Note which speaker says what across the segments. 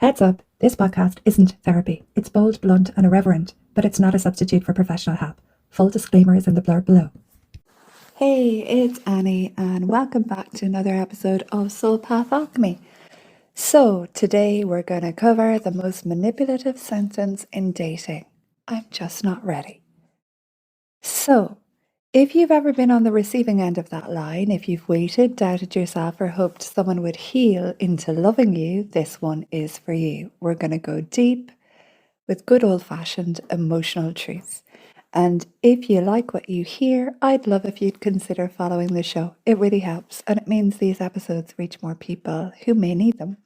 Speaker 1: Heads up, this podcast isn't therapy. It's bold, blunt, and irreverent, but it's not a substitute for professional help. Full disclaimer is in the blurb below. Hey, it's Annie, and welcome back to another episode of Soul Path Alchemy. So, today we're going to cover the most manipulative sentence in dating. I'm just not ready. So, if you've ever been on the receiving end of that line, if you've waited, doubted yourself, or hoped someone would heal into loving you, this one is for you. We're going to go deep with good old-fashioned emotional truths. And if you like what you hear, I'd love if you'd consider following the show. It really helps, and it means these episodes reach more people who may need them.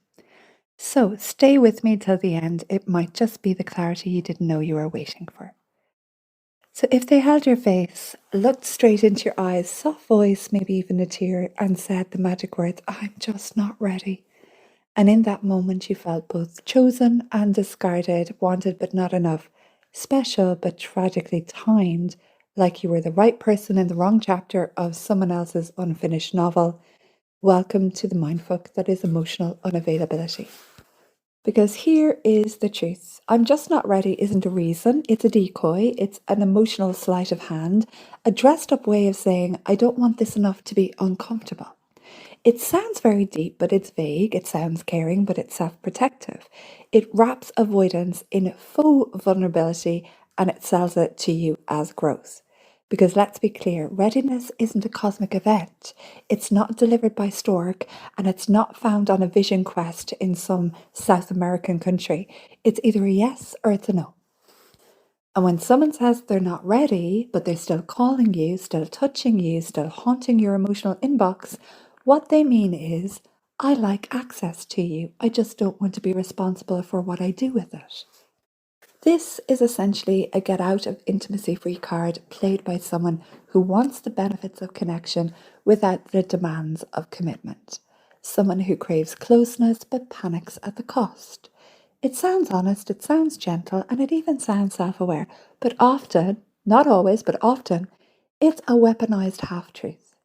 Speaker 1: So stay with me till the end. It might just be the clarity you didn't know you were waiting for. So if they held your face, looked straight into your eyes, soft voice, maybe even a tear, and said the magic words, "I'm just not ready." And in that moment you felt both chosen and discarded, wanted but not enough, special but tragically timed, like you were the right person in the wrong chapter of someone else's unfinished novel. Welcome to the mindfuck that is emotional unavailability. Because here is the truth. I'm just not ready isn't a reason, it's a decoy, it's an emotional sleight of hand, a dressed up way of saying, I don't want this enough to be uncomfortable. It sounds very deep, but it's vague. It sounds caring, but it's self-protective. It wraps avoidance in faux vulnerability and it sells it to you as growth. Because let's be clear, readiness isn't a cosmic event. It's not delivered by Stork and it's not found on a vision quest in some South American country. It's either a yes or it's a no. And when someone says they're not ready, but they're still calling you, still touching you, still haunting your emotional inbox, what they mean is, I like access to you. I just don't want to be responsible for what I do with it. This is essentially a get out of intimacy free card played by someone who wants the benefits of connection without the demands of commitment. Someone who craves closeness but panics at the cost. It sounds honest, it sounds gentle, and it even sounds self-aware, but often, not always, but often, it's a weaponized half-truth.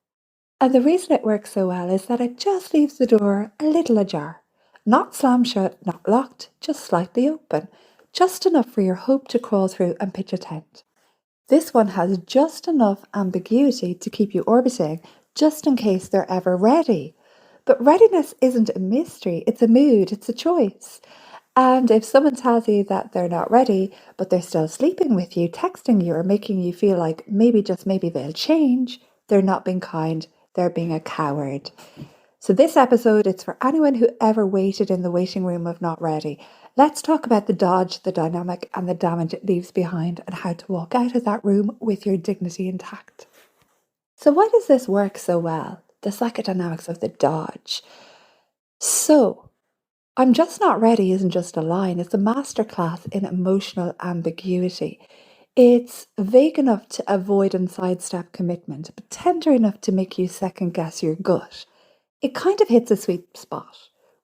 Speaker 1: And the reason it works so well is that it just leaves the door a little ajar. Not slammed shut, not locked, just slightly open. Just enough for your hope to crawl through and pitch a tent. This one has just enough ambiguity to keep you orbiting, just in case they're ever ready. But readiness isn't a mystery, it's a mood, it's a choice. And if someone tells you that they're not ready, but they're still sleeping with you, texting you, or making you feel like maybe, just maybe they'll change, they're not being kind, they're being a coward. So this episode, it's for anyone who ever waited in the waiting room of not ready. Let's talk about the dodge, the dynamic, and the damage it leaves behind, and how to walk out of that room with your dignity intact. So why does this work so well? The psychodynamics of the dodge. So, I'm just not ready isn't just a line, it's a masterclass in emotional ambiguity. It's vague enough to avoid and sidestep commitment, but tender enough to make you second guess your gut. It kind of hits a sweet spot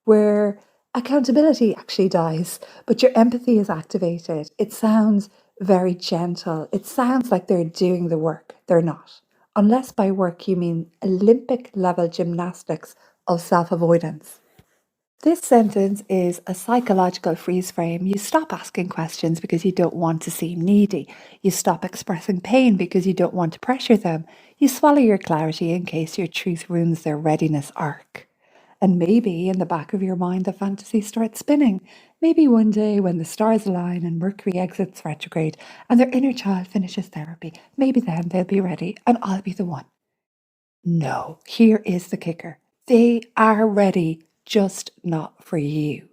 Speaker 1: where accountability actually dies, but your empathy is activated. It sounds very gentle. It sounds like they're doing the work. They're not. Unless by work you mean Olympic level gymnastics of self-avoidance. This sentence is a psychological freeze frame. You stop asking questions because you don't want to seem needy. You stop expressing pain because you don't want to pressure them. You swallow your clarity in case your truth ruins their readiness arc. And maybe in the back of your mind, the fantasy starts spinning. Maybe one day when the stars align and Mercury exits retrograde and their inner child finishes therapy, maybe then they'll be ready and I'll be the one. No, here is the kicker. They are ready, just not for you.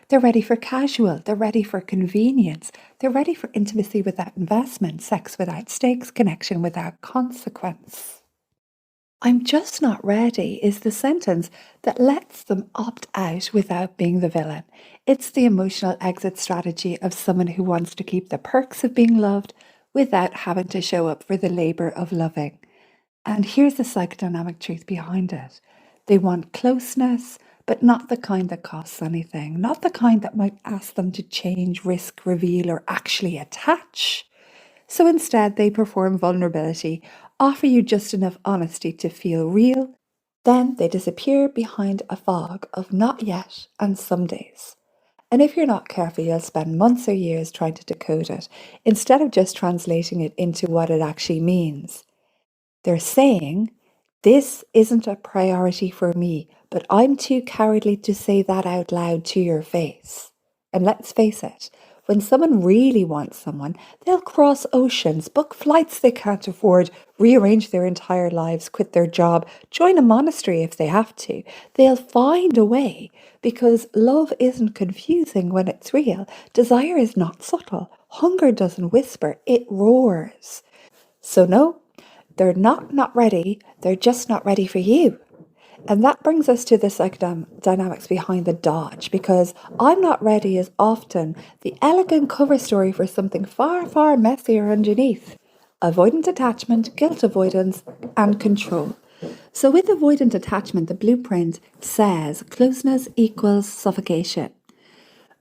Speaker 1: They're ready for casual, they're ready for convenience, they're ready for intimacy without investment, sex without stakes, connection without consequence. I'm just not ready is the sentence that lets them opt out without being the villain. It's the emotional exit strategy of someone who wants to keep the perks of being loved without having to show up for the labor of loving. And here's the psychodynamic truth behind it. They want closeness, but not the kind that costs anything, not the kind that might ask them to change, risk, reveal, or actually attach. So instead, they perform vulnerability, offer you just enough honesty to feel real, then they disappear behind a fog of not yet and some days. And if you're not careful, you'll spend months or years trying to decode it instead of just translating it into what it actually means. They're saying, this isn't a priority for me, but I'm too cowardly to say that out loud to your face. And let's face it, when someone really wants someone, they'll cross oceans, book flights they can't afford, rearrange their entire lives, quit their job, join a monastery if they have to. They'll find a way because love isn't confusing when it's real. Desire is not subtle. Hunger doesn't whisper, it roars. So no, they're not ready. They're just not ready for you. And that brings us to the psychodynamics behind the dodge, because I'm not ready is often the elegant cover story for something far, far messier underneath. Avoidant attachment, guilt avoidance, and control. So with avoidant attachment, the blueprint says closeness equals suffocation.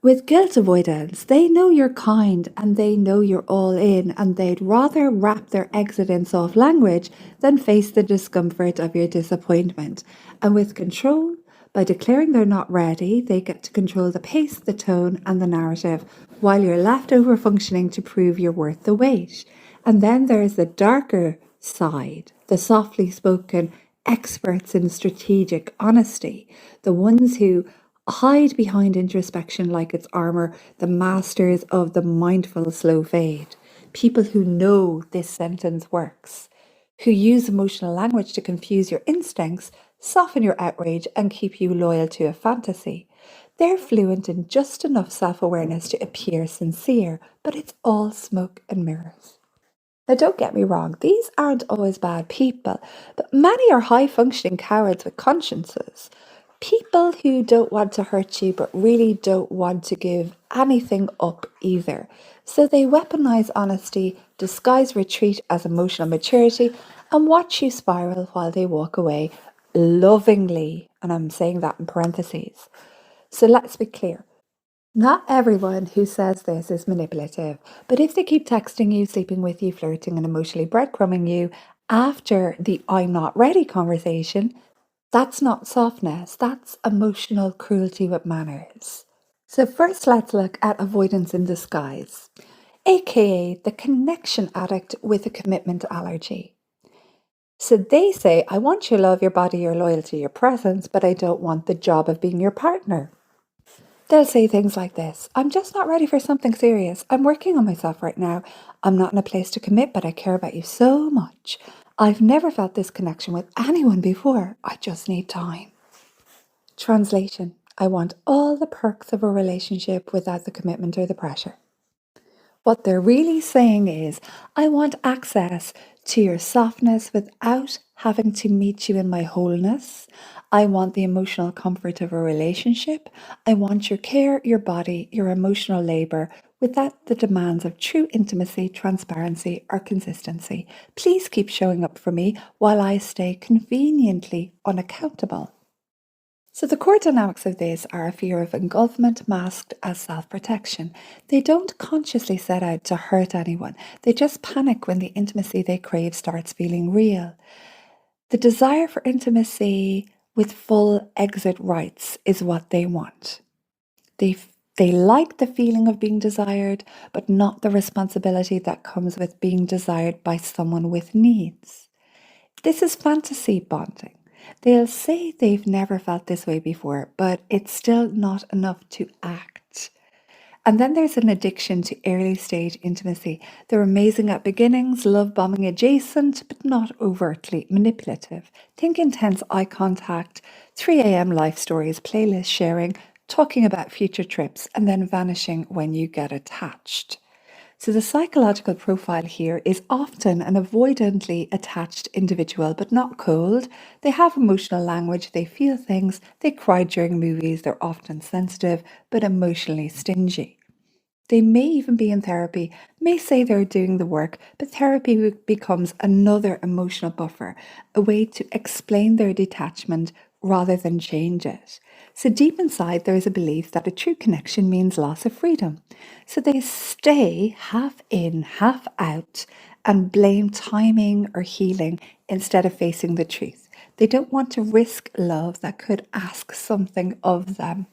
Speaker 1: With guilt avoidance, they know you're kind and they know you're all in, and they'd rather wrap their exit in soft language than face the discomfort of your disappointment. And with control, by declaring they're not ready, they get to control the pace, the tone, and the narrative, while you're left over functioning to prove you're worth the wait. And then there's the darker side, the softly spoken experts in strategic honesty, the ones who hide behind introspection like it's armor, the masters of the mindful slow fade. People who know this sentence works, who use emotional language to confuse your instincts, soften your outrage, and keep you loyal to a fantasy. They're fluent in just enough self-awareness to appear sincere, but it's all smoke and mirrors. Now, don't get me wrong, these aren't always bad people, but many are high-functioning cowards with consciences. People who don't want to hurt you, but really don't want to give anything up either. So they weaponize honesty, disguise retreat as emotional maturity, and watch you spiral while they walk away lovingly. And I'm saying that in parentheses. So let's be clear. Not everyone who says this is manipulative, but if they keep texting you, sleeping with you, flirting, and emotionally breadcrumbing you after the I'm not ready conversation, that's not softness, that's emotional cruelty with manners. So first let's look at avoidance in disguise, aka the connection addict with a commitment allergy. So they say, I want your love, your body, your loyalty, your presence, but I don't want the job of being your partner. They'll say things like this, I'm just not ready for something serious. I'm working on myself right now. I'm not in a place to commit, but I care about you so much. I've never felt this connection with anyone before. I just need time. Translation, I want all the perks of a relationship without the commitment or the pressure. What they're really saying is, I want access to your softness without having to meet you in my wholeness. I want the emotional comfort of a relationship. I want your care, your body, your emotional labor without the demands of true intimacy, transparency, or consistency. Please keep showing up for me while I stay conveniently unaccountable. So the core dynamics of this are a fear of engulfment masked as self-protection. They don't consciously set out to hurt anyone. They just panic when the intimacy they crave starts feeling real. The desire for intimacy with full exit rights is what they want. They like the feeling of being desired, but not the responsibility that comes with being desired by someone with needs. This is fantasy bonding. They'll say they've never felt this way before, but it's still not enough to act. And then there's an addiction to early stage intimacy. They're amazing at beginnings, love bombing adjacent, but not overtly manipulative. Think intense eye contact, 3 a.m. life stories, playlist sharing, talking about future trips, and then vanishing when you get attached. So the psychological profile here is often an avoidantly attached individual, but not cold. They have emotional language, they feel things, they cry during movies, they're often sensitive, but emotionally stingy. They may even be in therapy, may say they're doing the work, but therapy becomes another emotional buffer, a way to explain their detachment rather than change it. So deep inside, there is a belief that a true connection means loss of freedom. So they stay half in, half out, and blame timing or healing instead of facing the truth. They don't want to risk love that could ask something of them.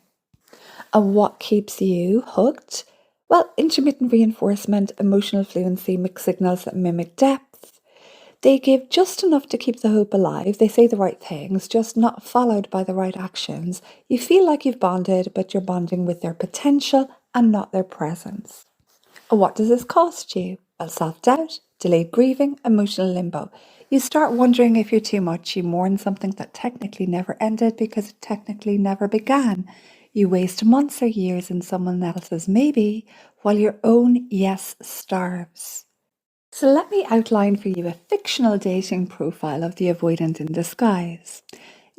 Speaker 1: And what keeps you hooked? Well, intermittent reinforcement, emotional fluency, mixed signals that mimic depth. They give just enough to keep the hope alive. They say the right things, just not followed by the right actions. You feel like you've bonded, but you're bonding with their potential and not their presence. And what does this cost you? Well, self-doubt, delayed grieving, emotional limbo. You start wondering if you're too much. You mourn something that technically never ended because it technically never began. You waste months or years in someone else's maybe, while your own yes starves. So let me outline for you a fictional dating profile of the avoidant in disguise.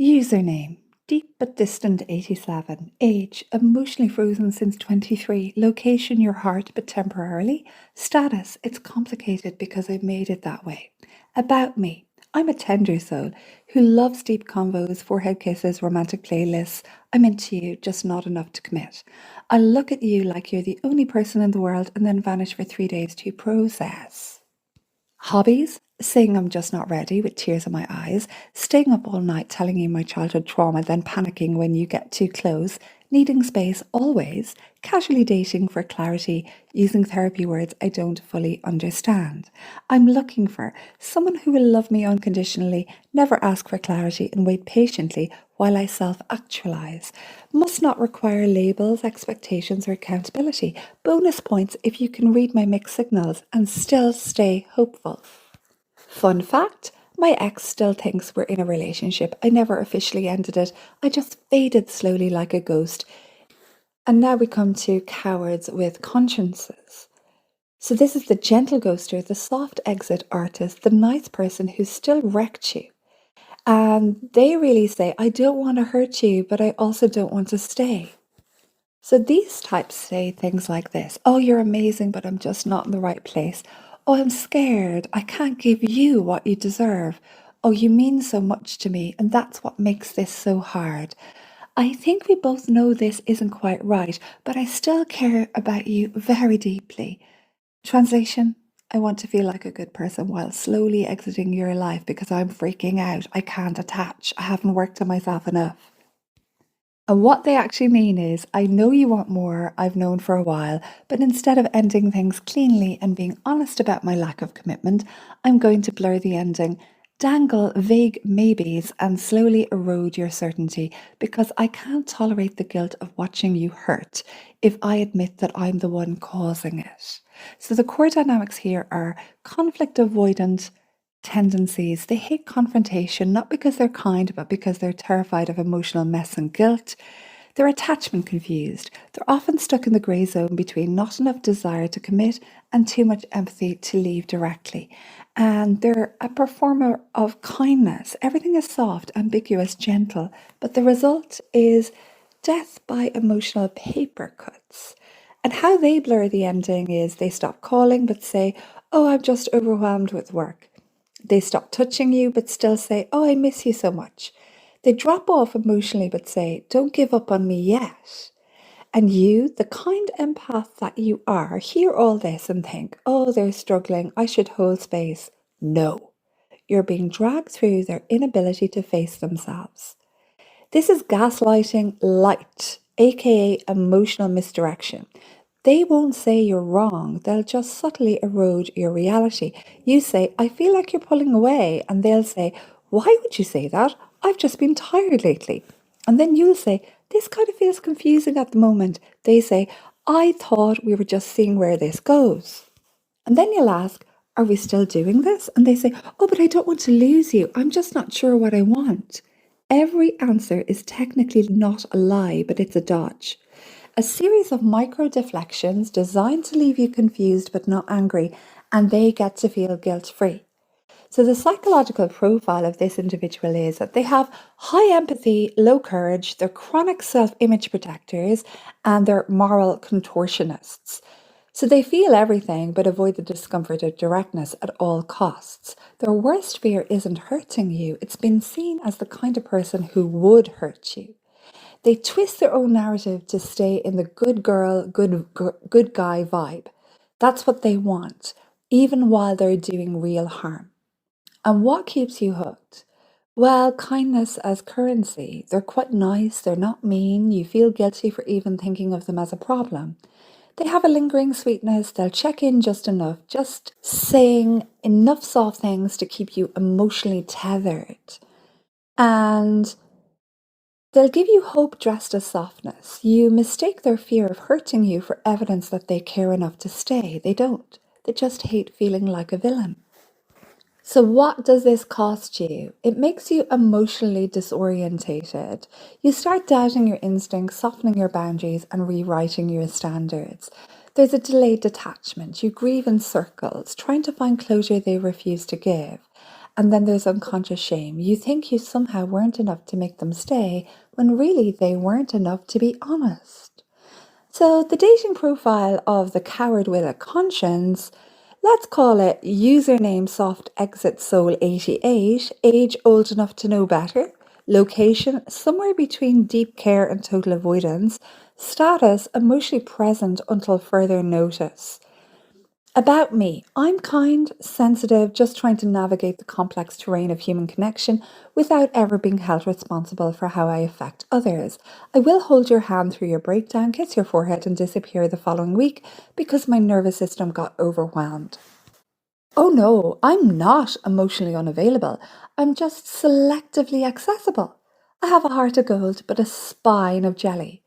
Speaker 1: Username: deep but distant 87. Age: emotionally frozen since 23. Location: your heart but temporarily. Status: it's complicated because I've made it that way. About me: I'm a tender soul who loves deep convos, forehead kisses, romantic playlists. I'm into you, just not enough to commit. I look at you like you're the only person in the world and then vanish for 3 days to process. Hobbies: saying I'm just not ready with tears in my eyes, staying up all night telling you my childhood trauma, then panicking when you get too close, needing space always, casually dating for clarity, using therapy words I don't fully understand. I'm looking for someone who will love me unconditionally, never ask for clarity, and wait patiently while I self-actualize. Must not require labels, expectations, or accountability. Bonus points if you can read my mixed signals and still stay hopeful. Fun fact: my ex still thinks we're in a relationship. I never officially ended it. I just faded slowly like a ghost. And now we come to cowards with consciences. So this is the gentle ghoster, the soft exit artist, the nice person who still wrecked you. And they really say, I don't want to hurt you, but I also don't want to stay. So these types say things like this: oh, you're amazing, but I'm just not in the right place. Oh, I'm scared. I can't give you what you deserve. Oh, you mean so much to me, and that's what makes this so hard. I think we both know this isn't quite right, but I still care about you very deeply. Translation: I want to feel like a good person while slowly exiting your life because I'm freaking out. I can't attach. I haven't worked on myself enough. And what they actually mean is, I know you want more, I've known for a while, but instead of ending things cleanly and being honest about my lack of commitment, I'm going to blur the ending, dangle vague maybes, and slowly erode your certainty because I can't tolerate the guilt of watching you hurt if I admit that I'm the one causing it. So the core dynamics here are conflict avoidant tendencies. They hate confrontation, not because they're kind, but because they're terrified of emotional mess and guilt. They're attachment confused. They're often stuck in the grey zone between not enough desire to commit and too much empathy to leave directly. And they're a performer of kindness. Everything is soft, ambiguous, gentle, but the result is death by emotional paper cuts. And how they blur the ending is they stop calling but say, oh, I'm just overwhelmed with work. They stop touching you but still say, oh, I miss you so much. They drop off emotionally but say, don't give up on me yet. And you, the kind empath that you are, hear all this and think, oh, they're struggling, I should hold space. No, you're being dragged through their inability to face themselves. This is gaslighting light, aka emotional misdirection. They won't say you're wrong, they'll just subtly erode your reality. You say, I feel like you're pulling away, and they'll say, why would you say that? I've just been tired lately. And then you'll say, this kind of feels confusing at the moment. They say, I thought we were just seeing where this goes. And then you'll ask, are we still doing this? And they say, oh, but I don't want to lose you. I'm just not sure what I want. Every answer is technically not a lie, but it's a dodge. A series of micro deflections designed to leave you confused but not angry, and they get to feel guilt-free. So the psychological profile of this individual is that they have high empathy, low courage, they're chronic self-image protectors, and they're moral contortionists. So they feel everything but avoid the discomfort of directness at all costs. Their worst fear isn't hurting you, it's been seen as the kind of person who would hurt you. They twist their own narrative to stay in the good girl, good guy vibe. That's what they want, even while they're doing real harm. And what keeps you hooked? Well, kindness as currency. They're quite nice, they're not mean, you feel guilty for even thinking of them as a problem. They have a lingering sweetness, they'll check in just enough, just saying enough soft things to keep you emotionally tethered. And they'll give you hope dressed as softness. You mistake their fear of hurting you for evidence that they care enough to stay. They don't. They just hate feeling like a villain. So, what does this cost you? It makes you emotionally disorientated. You start doubting your instincts, softening your boundaries, and rewriting your standards. There's a delayed detachment. You grieve in circles, trying to find closure they refuse to give. And then there's unconscious shame. You think you somehow weren't enough to make them stay, when really they weren't enough to be honest. So, the dating profile of the coward with a conscience, let's call it username soft exit soul 88, age old enough to know better, location somewhere between deep care and total avoidance, status emotionally present until further notice. About me, I'm kind, sensitive, just trying to navigate the complex terrain of human connection without ever being held responsible for how I affect others. I will hold your hand through your breakdown, kiss your forehead, and disappear the following week because my nervous system got overwhelmed. Oh no, I'm not emotionally unavailable. I'm just selectively accessible. I have a heart of gold, but a spine of jelly.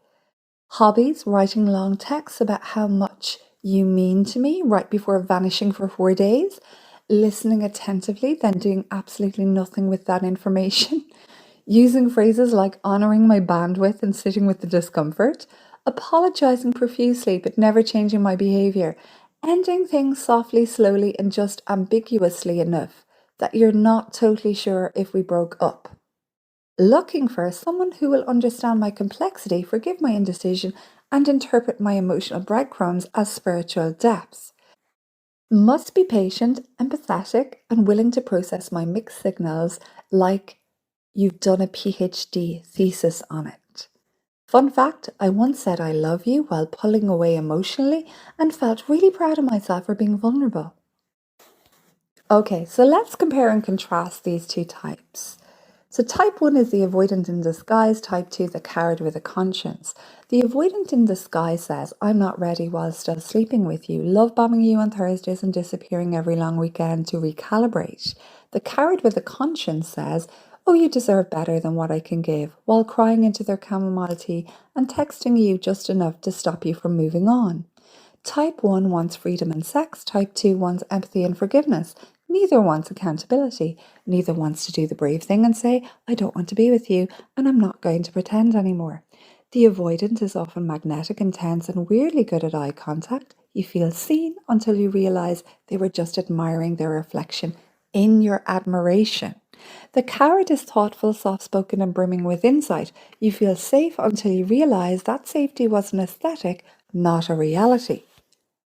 Speaker 1: Hobbies, writing long texts about how much you mean to me right before vanishing for 4 days, listening attentively, then doing absolutely nothing with that information, using phrases like honoring my bandwidth and sitting with the discomfort, apologizing profusely but never changing my behavior, ending things softly, slowly, and just ambiguously enough that you're not totally sure if we broke up. Looking for someone who will understand my complexity, forgive my indecision, and interpret my emotional breadcrumbs as spiritual depths. Must be patient, empathetic, and willing to process my mixed signals like you've done a PhD thesis on it. Fun fact, I once said I love you while pulling away emotionally and felt really proud of myself for being vulnerable. Okay, so let's compare and contrast these two types. So type 1 is the avoidant in disguise, type 2 the coward with a conscience. The avoidant in disguise says, I'm not ready while still sleeping with you, love bombing you on Thursdays and disappearing every long weekend to recalibrate. The coward with a conscience says, oh, you deserve better than what I can give, while crying into their chamomile tea and texting you just enough to stop you from moving on. Type 1 wants freedom and sex, type 2 wants empathy and forgiveness. Neither wants accountability. Neither wants to do the brave thing and say, I don't want to be with you and I'm not going to pretend anymore. The avoidant is often magnetic, intense, and weirdly good at eye contact. You feel seen until you realize they were just admiring their reflection in your admiration. The coward is thoughtful, soft-spoken, and brimming with insight. You feel safe until you realize that safety was an aesthetic, not a reality.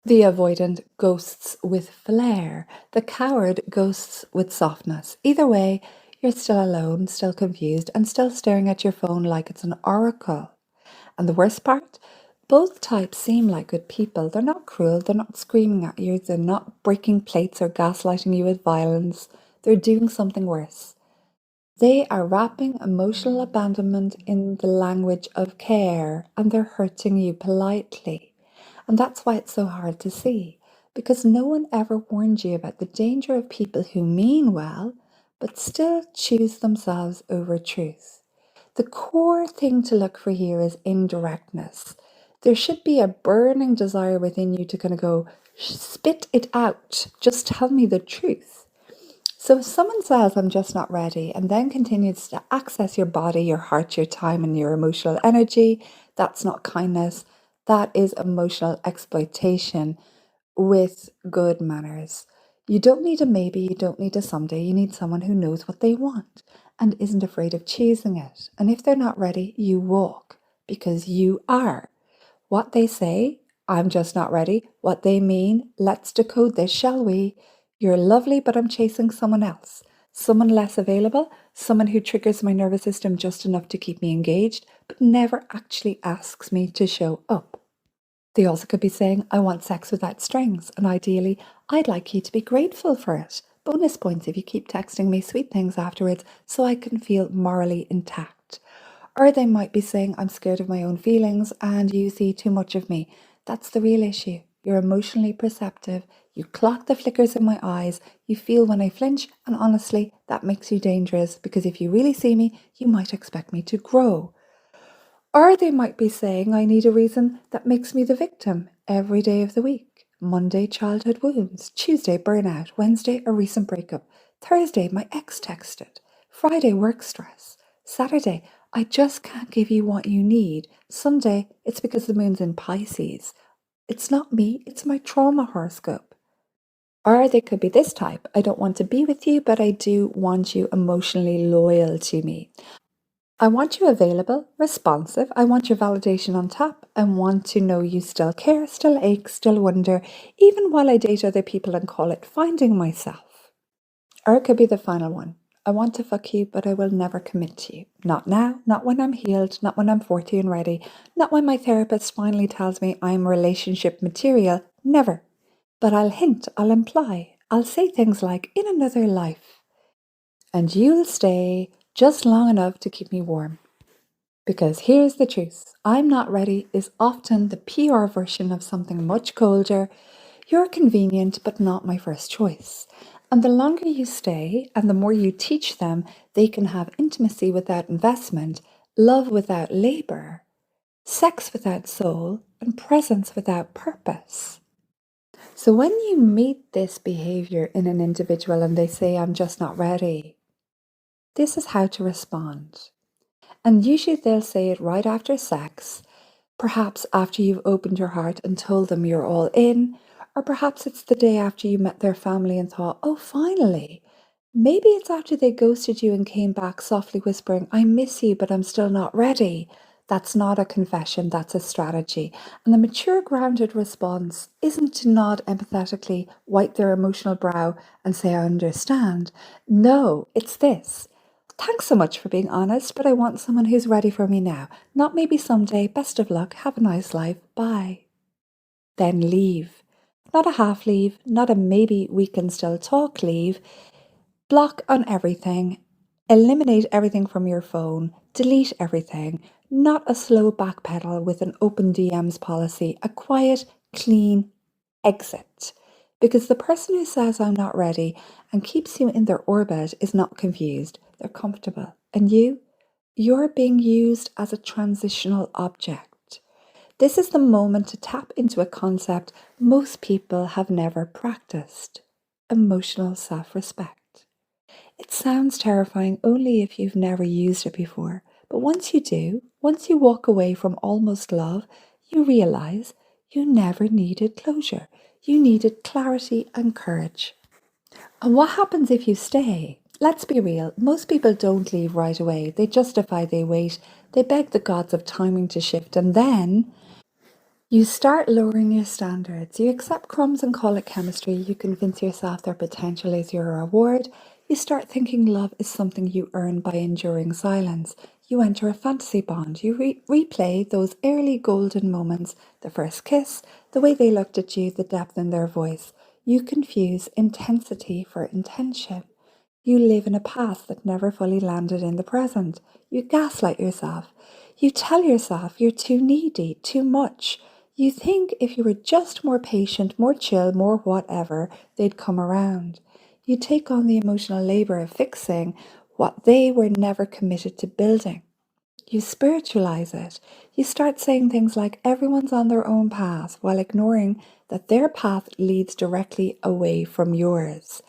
Speaker 1: The avoidant ghosts with flair. The coward ghosts with softness. Either way, you're still alone, still confused, and still staring at your phone like it's an oracle. And the worst part? Both types seem like good people. They're not cruel, they're not screaming at you, they're not breaking plates or gaslighting you with violence. They're doing something worse. They are wrapping emotional abandonment in the language of care, and they're hurting you politely. And that's why it's so hard to see, because no one ever warned you about the danger of people who mean well, but still choose themselves over truth. The core thing to look for here is indirectness. There should be a burning desire within you to kind of go, spit it out, just tell me the truth. So if someone says, I'm just not ready, and then continues to access your body, your heart, your time, and your emotional energy, that's not kindness. That is emotional exploitation with good manners. You don't need a maybe, you don't need a someday. You need someone who knows what they want and isn't afraid of choosing it. And if they're not ready, you walk because you are. What they say, I'm just not ready. What they mean, let's decode this, shall we? You're lovely, but I'm chasing someone else. Someone less available, someone who triggers my nervous system just enough to keep me engaged, but never actually asks me to show up. They also could be saying, I want sex without strings, and ideally, I'd like you to be grateful for it, Bonus points if you keep texting me sweet things afterwards so I can feel morally intact. Or they might be saying, I'm scared of my own feelings and you see too much of me. That's the real issue. You're emotionally perceptive. You clock the flickers in my eyes. You feel when I flinch. And honestly, that makes you dangerous because if you really see me, you might expect me to grow. Or they might be saying, I need a reason that makes me the victim every day of the week. Monday, childhood wounds. Tuesday, burnout. Wednesday, a recent breakup. Thursday, my ex texted. Friday, work stress. Saturday, I just can't give you what you need. Sunday, it's because the moon's in Pisces. It's not me, it's my trauma horoscope. Or they could be this type. I don't want to be with you, but I do want you emotionally loyal to me. I want you available, responsive. I want your validation on tap. I want to know you still care, still ache, still wonder, even while I date other people and call it finding myself. Or it could be the final one. I want to fuck you, but I will never commit to you. Not now, not when I'm healed, not when I'm 40 and ready, not when my therapist finally tells me I'm relationship material. Never. But I'll hint, I'll imply, I'll say things like, in another life. And you'll stay just long enough to keep me warm. Because here's the truth, I'm not ready is often the PR version of something much colder. You're convenient, but not my first choice. And the longer you stay and the more you teach them, they can have intimacy without investment, love without labor, sex without soul, and presence without purpose. So when you meet this behavior in an individual and they say, I'm just not ready, this is how to respond. And usually they'll say it right after sex, perhaps after you've opened your heart and told them you're all in, or perhaps it's the day after you met their family and thought, oh, finally. Maybe it's after they ghosted you and came back softly whispering, I miss you, but I'm still not ready. That's not a confession, that's a strategy. And the mature, grounded response isn't to nod empathetically, wipe their emotional brow and say, I understand. No, it's this. Thanks so much for being honest, but I want someone who's ready for me now. Not maybe someday. Best of luck. Have a nice life. Bye. Then leave. Not a half leave, not a maybe we can still talk leave. Block on everything. Eliminate everything from your phone. Delete everything. Not a slow backpedal with an open DMs policy. A quiet, clean exit. Because the person who says I'm not ready and keeps you in their orbit is not confused. They're comfortable. And you're being used as a transitional object. This is the moment to tap into a concept most people have never practiced: emotional self-respect. It sounds terrifying only if you've never used it before. But once you do, once you walk away from almost love, you realize you never needed closure. You needed clarity and courage. And what happens if you stay? Let's be real, most people don't leave right away. They justify, they wait, they beg the gods of timing to shift, and then you start lowering your standards. You accept crumbs and call it chemistry. You convince yourself their potential is your reward. You start thinking love is something you earn by enduring silence. You enter a fantasy bond. You replay those early golden moments, the first kiss, the way they looked at you, the depth in their voice. You confuse intensity for intention. You live in a past that never fully landed in the present. You gaslight yourself. You tell yourself you're too needy, too much. You think if you were just more patient, more chill, more whatever, they'd come around. You take on the emotional labor of fixing what they were never committed to building. You spiritualize it. You start saying things like everyone's on their own path while ignoring that their path leads directly away from yours.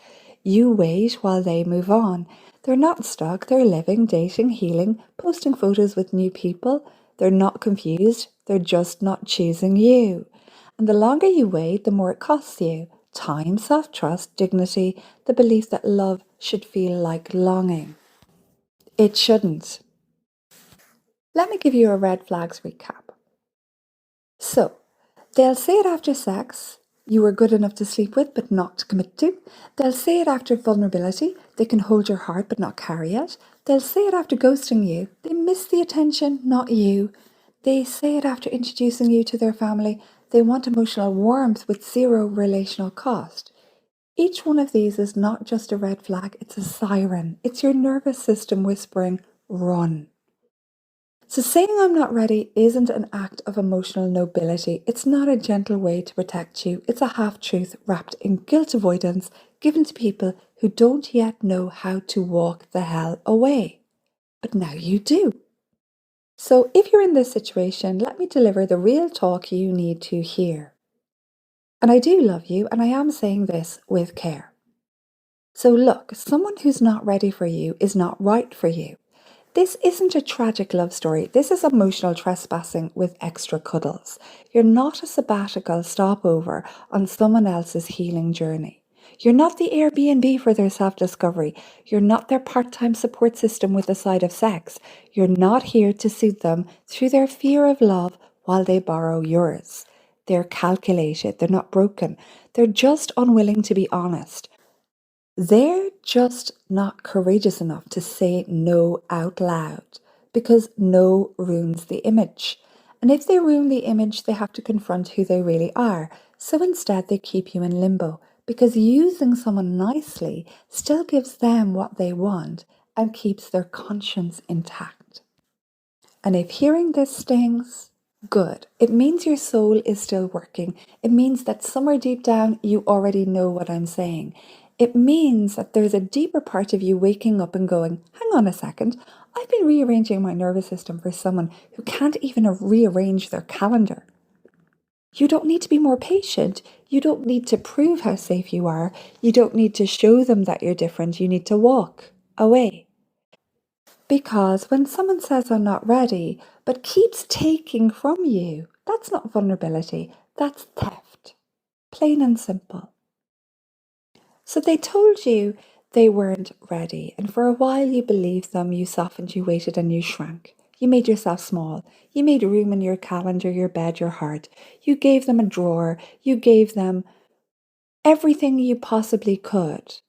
Speaker 1: You wait while they move on. They're not stuck. They're living, dating, healing, posting photos with new people. They're not confused. They're just not choosing you. And the longer you wait, the more it costs you. Time, self-trust, dignity, the belief that love should feel like longing. It shouldn't. Let me give you a red flags recap. So, they'll say it after sex, you were good enough to sleep with but not to commit to. They'll say it after vulnerability, they can hold your heart but not carry it. They'll say it after ghosting you, they miss the attention, not you. They say it after introducing you to their family, they want emotional warmth with zero relational cost. Each one of these is not just a red flag, it's a siren. It's your nervous system whispering, run. So saying I'm not ready isn't an act of emotional nobility. It's not a gentle way to protect you. It's a half-truth wrapped in guilt avoidance given to people who don't yet know how to walk the hell away. But now you do. So if you're in this situation, let me deliver the real talk you need to hear. And I do love you, and I am saying this with care. So look, someone who's not ready for you is not right for you. This isn't a tragic love story. This is emotional trespassing with extra cuddles. You're not a sabbatical stopover on someone else's healing journey. You're not the Airbnb for their self-discovery. You're not their part-time support system with a side of sex. You're not here to soothe them through their fear of love while they borrow yours. They're calculated. They're not broken. They're just unwilling to be honest. They're just not courageous enough to say no out loud because no ruins the image. And if they ruin the image, they have to confront who they really are. So instead, they keep you in limbo because using someone nicely still gives them what they want and keeps their conscience intact. And if hearing this stings, good. It means your soul is still working. It means that somewhere deep down, you already know what I'm saying. It means that there's a deeper part of you waking up and going, hang on a second, I've been rearranging my nervous system for someone who can't even rearrange their calendar. You don't need to be more patient. You don't need to prove how safe you are. You don't need to show them that you're different. You need to walk away. Because when someone says I'm not ready, but keeps taking from you, that's not vulnerability, that's theft. Plain and simple. So they told you they weren't ready, and for a while you believed them, you softened, you waited, and you shrank. You made yourself small. You made room in your calendar, your bed, your heart. You gave them a drawer. You gave them everything you possibly could,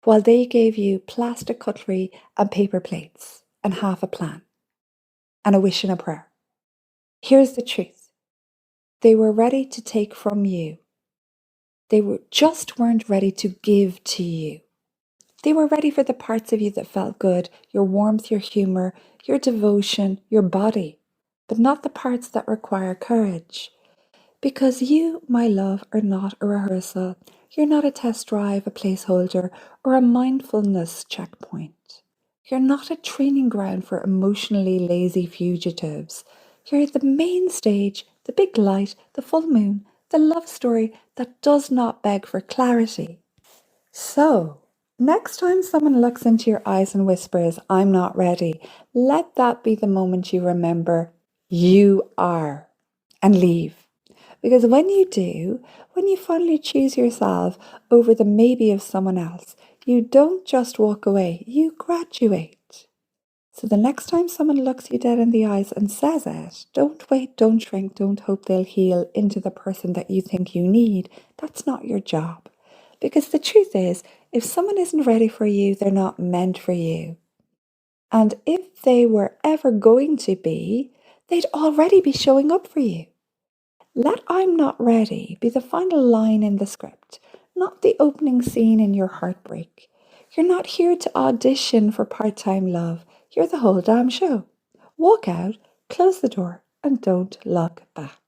Speaker 1: while they gave you plastic cutlery and paper plates and half a plan and a wish and a prayer. Here's the truth. They were ready to take from you. They just weren't ready to give to you. They were ready for the parts of you that felt good, your warmth, your humour, your devotion, your body, but not the parts that require courage. Because you, my love, are not a rehearsal. You're not a test drive, a placeholder, or a mindfulness checkpoint. You're not a training ground for emotionally lazy fugitives. You're the main stage, the big light, the full moon, the love story that does not beg for clarity. So, next time someone looks into your eyes and whispers, I'm not ready, let that be the moment you remember you are and leave. Because when you do, when you finally choose yourself over the maybe of someone else, you don't just walk away, you graduate. So the next time someone looks you dead in the eyes and says it, don't wait, don't shrink, don't hope they'll heal into the person that you think you need. That's not your job. Because the truth is, if someone isn't ready for you, they're not meant for you. And if they were ever going to be, they'd already be showing up for you. Let I'm not ready be the final line in the script, not the opening scene in your heartbreak. You're not here to audition for part-time love. You're the whole damn show. Walk out, close the door, and don't look back.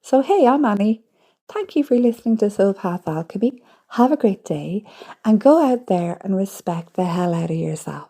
Speaker 1: So hey, I'm Annie. Thank you for listening to Soul Path Alchemy. Have a great day and go out there and respect the hell out of yourself.